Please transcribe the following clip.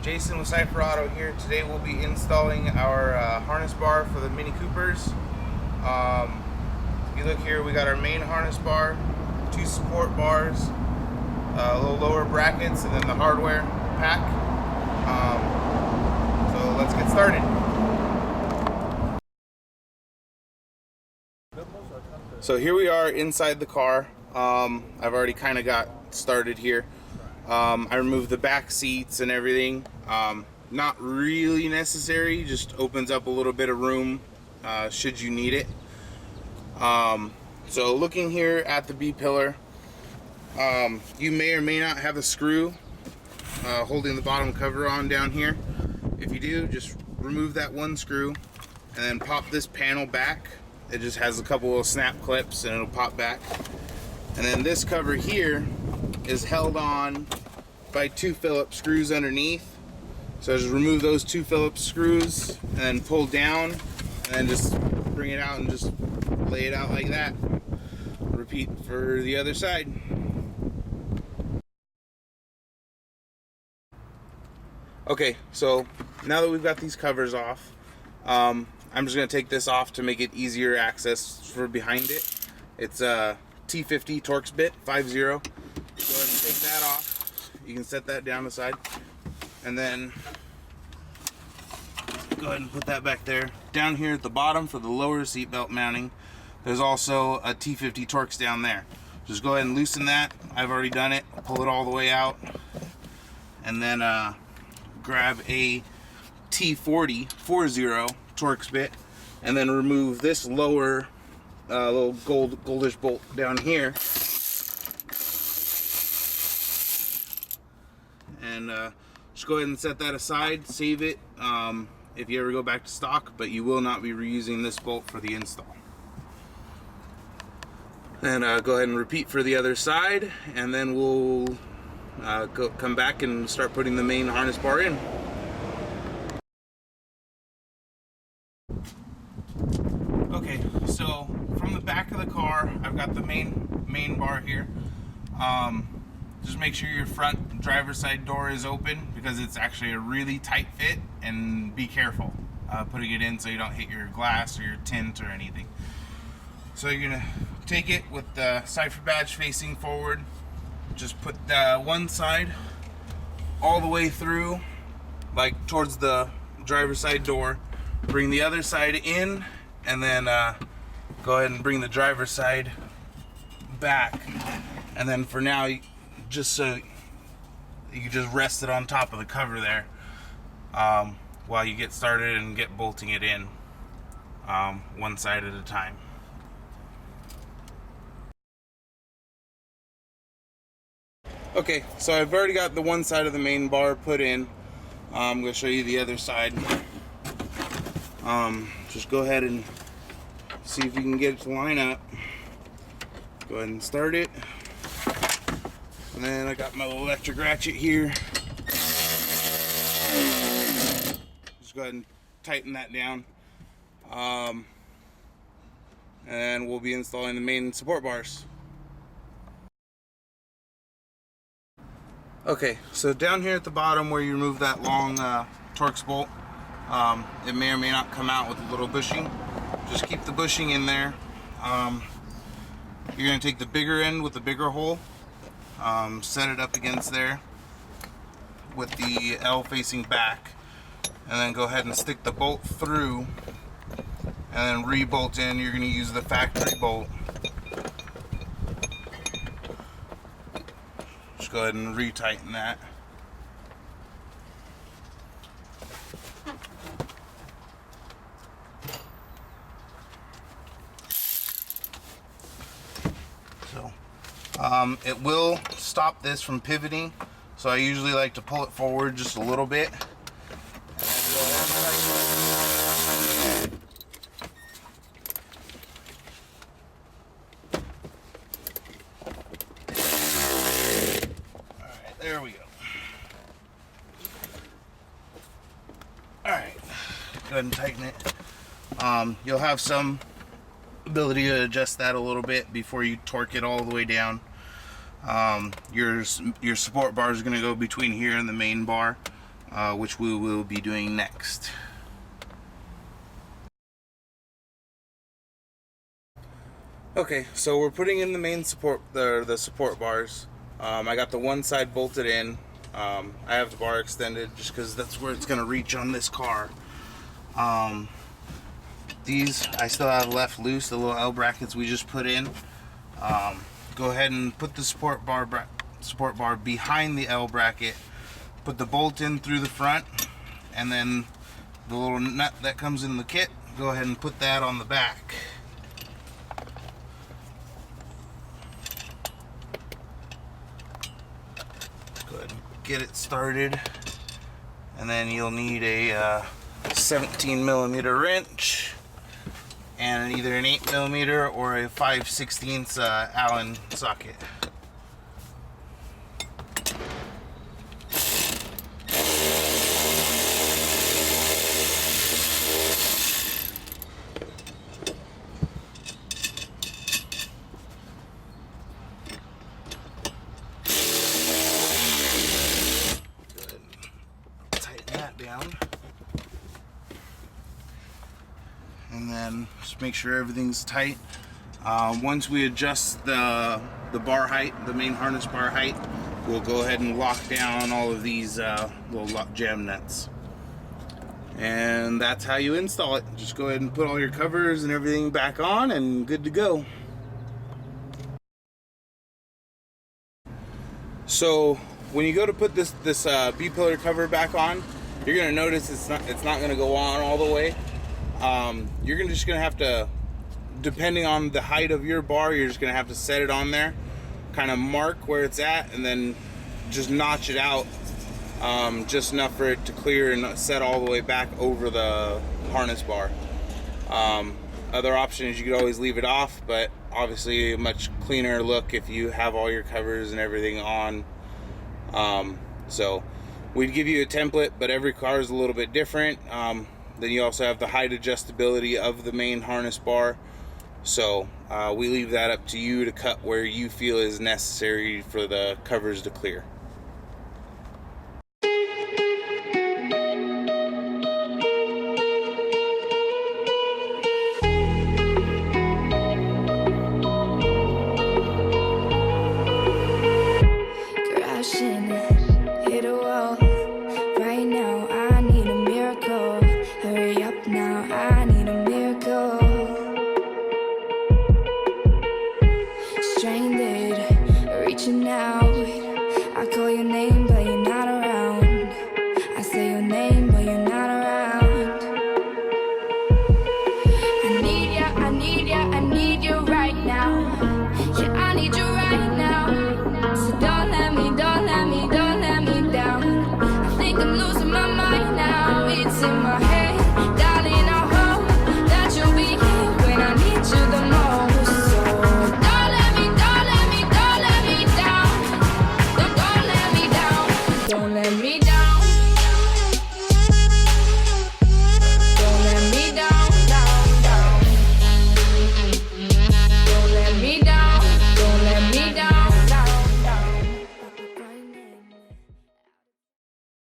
Jason with Cipher Auto here. Today we'll be installing our harness bar for the Mini Coopers. If you look here, we got our main harness bar, two support bars, a little lower brackets, and then the hardware pack. So let's get started. So here we are inside the car. I've already kind of got started here. I removed the back seats and everything. Not really necessary, just opens up a little bit of room should you need it. So looking here at the B-pillar, you may or may not have a screw holding the bottom cover on down here. If you do, just remove that one screw and then pop this panel back. It just has a couple of snap clips and it'll pop back. And then this cover here is held on by two Phillips screws underneath. So just remove those two Phillips screws and then pull down and then just bring it out and just lay it out like that. Repeat for the other side. Okay, so now that we've got these covers off, I'm just going to take this off to make it easier access for behind it. It's a T50 Torx bit, 5.0. Go ahead and take that off. You can set that down aside. And then go ahead and put that back there. Down here at the bottom for the lower seat belt mounting, there's also a T50 Torx down there. Just go ahead and loosen that. I've already done it. Pull it all the way out. And then grab a T40 4.0 Torx bit, and then remove this lower little goldish bolt down here, and just go ahead and set that aside, save it if you ever go back to stock, but you will not be reusing this bolt for the install. And go ahead and repeat for the other side, and then we'll come back and start putting the main harness bar in. Okay, so from the back of the car, I've got the main bar here. Just make sure your front driver's side door is open because it's actually a really tight fit, and be careful putting it in so you don't hit your glass or your tint or anything. So you're gonna take it with the Cipher badge facing forward. Just put one side all the way through, like towards the driver's side door. Bring the other side in, and then go ahead and bring the driver's side back. And then for now, just so you can just rest it on top of the cover there while you get started and get bolting it in one side at a time. Okay, so I've already got the one side of the main bar put in. I'm going to show you the other side. Just go ahead and see if you can get it to line up. Go ahead and start it. And then I got my little electric ratchet here. Just go ahead and tighten that down. And we'll be installing the main support bars. Okay, so down here at the bottom where you remove that long Torx bolt, it may or may not come out with a little bushing. Just keep the bushing in there. You're going to take the bigger end with the bigger hole, set it up against there with the L facing back, and then go ahead and stick the bolt through and then re-bolt in. You're going to use the factory bolt. Just go ahead and re-tighten that. It will stop this from pivoting, so I usually like to pull it forward just a little bit. Alright, there we go. Alright, go ahead and tighten it. You'll have some ability to adjust that a little bit before you torque it all the way down. Your support bar is going to go between here and the main bar. which we will be doing next. Okay, so we're putting in the main support, the support bars. I got the one side bolted in. I have the bar extended just because that's where it's going to reach on this car. These I still have left loose, the little L brackets we just put in. Go ahead and put the support bar behind the L bracket. Put the bolt in through the front, and then the little nut that comes in the kit, go ahead and put that on the back. Go ahead and get it started, and then you'll need a 17mm wrench and either an 8mm or a 5/16 Allen socket. And then just make sure everything's tight. Once we adjust the bar height, the main harness bar height, we'll go ahead and lock down all of these little jam nuts. And that's how you install it. Just go ahead and put all your covers and everything back on and good to go. So when you go to put this B-pillar cover back on, you're gonna notice it's not gonna go on all the way. You're just gonna have to, depending on the height of your bar, you're just gonna have to set it on there, kind of mark where it's at, and then just notch it out just enough for it to clear and set all the way back over the harness bar. Other option is you could always leave it off, but obviously a much cleaner look if you have all your covers and everything on. So we'd give you a template, but every car is a little bit different. Then you also have the height adjustability of the main harness bar. So we leave that up to you to cut where you feel is necessary for the covers to clear. Crashing, hit a wall. Right now, I need a miracle. Hurry up now, I need a miracle. Stranded, reaching out.